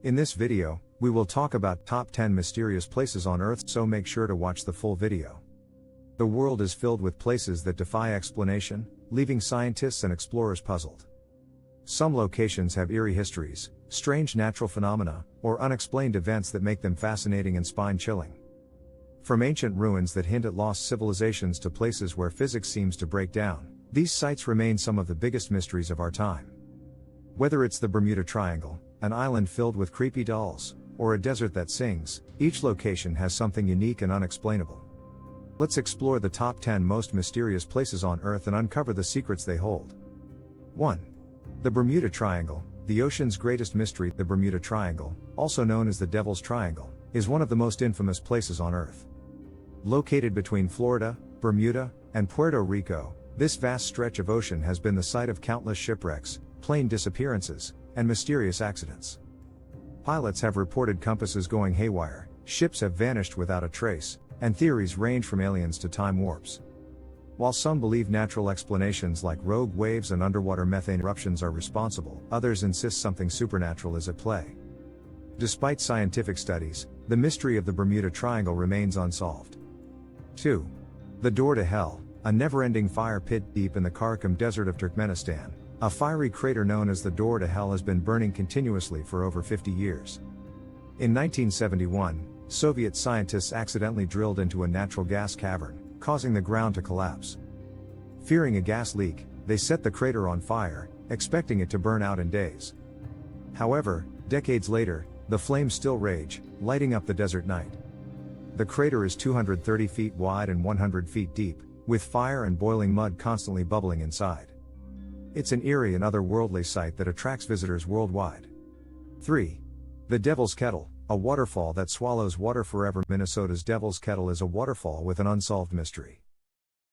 In this video, we will talk about top 10 mysterious places on Earth, so make sure to watch the full video. The world is filled with places that defy explanation, leaving scientists and explorers puzzled. Some locations have eerie histories, strange natural phenomena, or unexplained events that make them fascinating and spine-chilling. From ancient ruins that hint at lost civilizations to places where physics seems to break down, these sites remain some of the biggest mysteries of our time. Whether it's the Bermuda Triangle, an island filled with creepy dolls, or a desert that sings, each location has something unique and unexplainable. Let's explore the top 10 most mysterious places on Earth and uncover the secrets they hold. 1. The Bermuda Triangle, the ocean's greatest mystery. The Bermuda Triangle, also known as the Devil's Triangle, is one of the most infamous places on Earth. Located between Florida, Bermuda, and Puerto Rico, this vast stretch of ocean has been the site of countless shipwrecks, plane disappearances, and mysterious accidents. Pilots have reported compasses going haywire, ships have vanished without a trace, and theories range from aliens to time warps. While some believe natural explanations like rogue waves and underwater methane eruptions are responsible, others insist something supernatural is at play. Despite scientific studies, the mystery of the Bermuda Triangle remains unsolved. 2. The Door to Hell, a never-ending fire pit deep in the Karakum Desert of Turkmenistan. A fiery crater known as the Door to Hell has been burning continuously for over 50 years. In 1971, Soviet scientists accidentally drilled into a natural gas cavern, causing the ground to collapse. Fearing a gas leak, they set the crater on fire, expecting it to burn out in days. However, decades later, the flames still rage, lighting up the desert night. The crater is 230 feet wide and 100 feet deep, with fire and boiling mud constantly bubbling inside. It's an eerie and otherworldly sight that attracts visitors worldwide. 3. The Devil's Kettle, a waterfall that swallows water forever. Minnesota's Devil's Kettle is a waterfall with an unsolved mystery.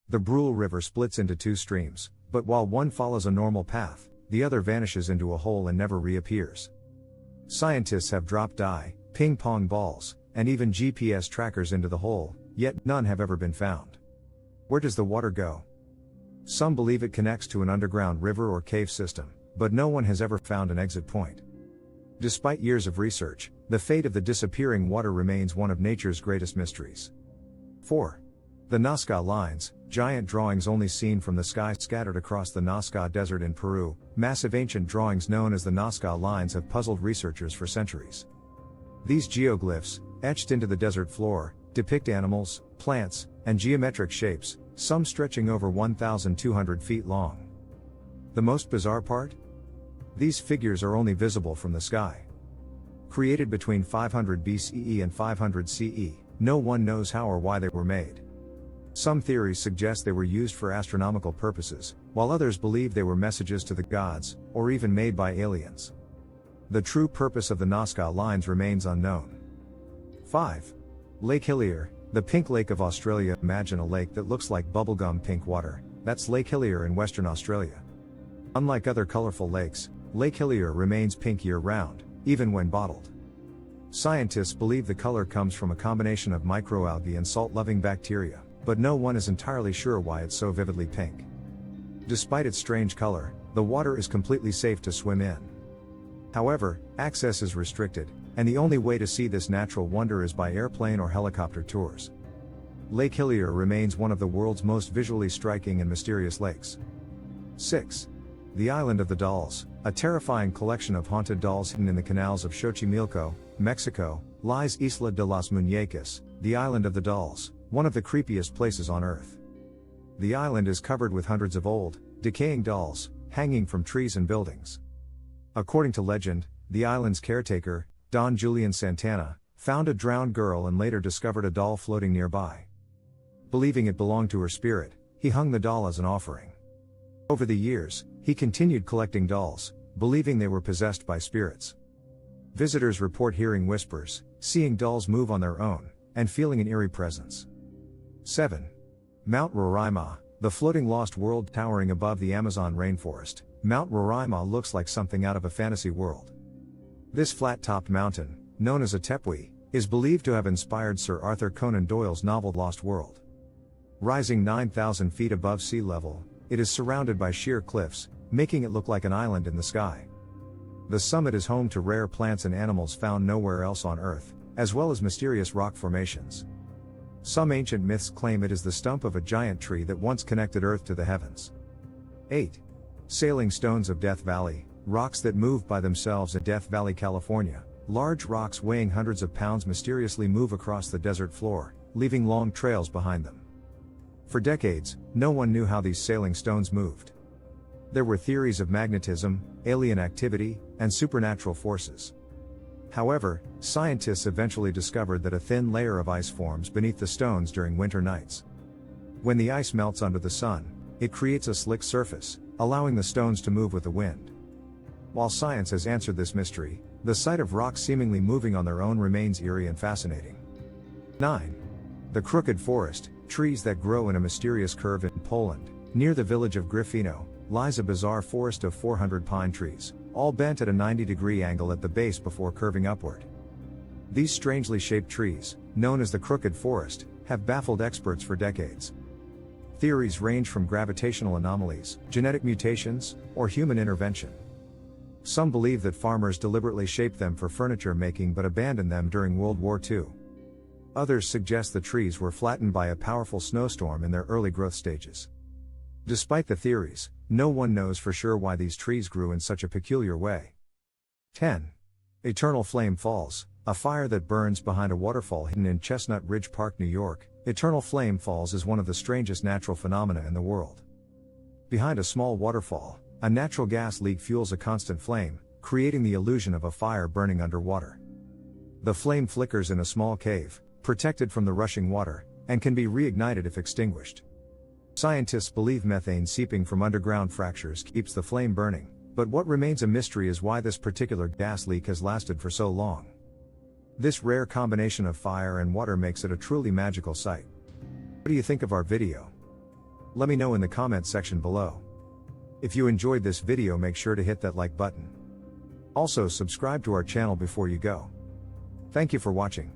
The Brule River splits into two streams, but while one follows a normal path, the other vanishes into a hole and never reappears. Scientists have dropped dye, ping pong balls, and even GPS trackers into the hole, yet none have ever been found. Where does the water go? Some believe it connects to an underground river or cave system, but no one has ever found an exit point. Despite years of research, the fate of the disappearing water remains one of nature's greatest mysteries. 4. The Nazca Lines, giant drawings only seen from the sky scattered across the Nazca Desert in Peru. Massive ancient drawings known as the Nazca Lines have puzzled researchers for centuries. These geoglyphs, etched into the desert floor, depict animals, plants, and geometric shapes, some stretching over 1,200 feet long. The most bizarre part? These figures are only visible from the sky. Created between 500 BCE and 500 CE, no one knows how or why they were made. Some theories suggest they were used for astronomical purposes, while others believe they were messages to the gods, or even made by aliens. The true purpose of the Nazca Lines remains unknown. 5. Lake Hillier, the Pink Lake of Australia. Imagine a lake that looks like bubblegum pink water. That's Lake Hillier in Western Australia. Unlike other colorful lakes, Lake Hillier remains pink year-round, even when bottled. Scientists believe the color comes from a combination of microalgae and salt-loving bacteria, but no one is entirely sure why it's so vividly pink. Despite its strange color, the water is completely safe to swim in. However, access is restricted, and the only way to see this natural wonder is by airplane or helicopter tours. Lake Hillier remains one of the world's most visually striking and mysterious lakes. 6. The Island of the Dolls, a terrifying collection of haunted dolls hidden in the canals of Xochimilco, Mexico, lies Isla de las Muñecas, the Island of the Dolls, one of the creepiest places on Earth. The island is covered with hundreds of old, decaying dolls, hanging from trees and buildings. According to legend, the island's caretaker, Don Julian Santana, found a drowned girl and later discovered a doll floating nearby. Believing it belonged to her spirit, he hung the doll as an offering. Over the years, he continued collecting dolls, believing they were possessed by spirits. Visitors report hearing whispers, seeing dolls move on their own, and feeling an eerie presence. 7. Mount Roraima, the floating lost world towering above the Amazon rainforest. Mount Roraima looks like something out of a fantasy world. This flat-topped mountain, known as a tepui, is believed to have inspired Sir Arthur Conan Doyle's novel Lost World. Rising 9,000 feet above sea level, it is surrounded by sheer cliffs, making it look like an island in the sky. The summit is home to rare plants and animals found nowhere else on Earth, as well as mysterious rock formations. Some ancient myths claim it is the stump of a giant tree that once connected Earth to the heavens. 8. Sailing stones of Death Valley, rocks that move by themselves in Death Valley, California. Large rocks weighing hundreds of pounds mysteriously move across the desert floor, leaving long trails behind them. For decades, no one knew how these sailing stones moved. There were theories of magnetism, alien activity, and supernatural forces. However, scientists eventually discovered that a thin layer of ice forms beneath the stones during winter nights. When the ice melts under the sun, it creates a slick surface, allowing the stones to move with the wind. While science has answered this mystery, the sight of rocks seemingly moving on their own remains eerie and fascinating. 9. The Crooked Forest, trees that grow in a mysterious curve in Poland, near the village of Gryfino, lies a bizarre forest of 400 pine trees, all bent at a 90-degree angle at the base before curving upward. These strangely shaped trees, known as the Crooked Forest, have baffled experts for decades. Theories range from gravitational anomalies, genetic mutations, or human intervention. Some believe that farmers deliberately shaped them for furniture making but abandoned them during World War II. Others suggest the trees were flattened by a powerful snowstorm in their early growth stages. Despite the theories, no one knows for sure why these trees grew in such a peculiar way. 10. Eternal Flame Falls, a fire that burns behind a waterfall hidden in Chestnut Ridge Park, New York. Eternal Flame Falls is one of the strangest natural phenomena in the world. Behind a small waterfall, a natural gas leak fuels a constant flame, creating the illusion of a fire burning underwater. The flame flickers in a small cave, protected from the rushing water, and can be reignited if extinguished. Scientists believe methane seeping from underground fractures keeps the flame burning, but what remains a mystery is why this particular gas leak has lasted for so long. This rare combination of fire and water makes it a truly magical sight. What do you think of our video? Let me know in the comments section below. If you enjoyed this video, make sure to hit that like button. Also, subscribe to our channel before you go. Thank you for watching.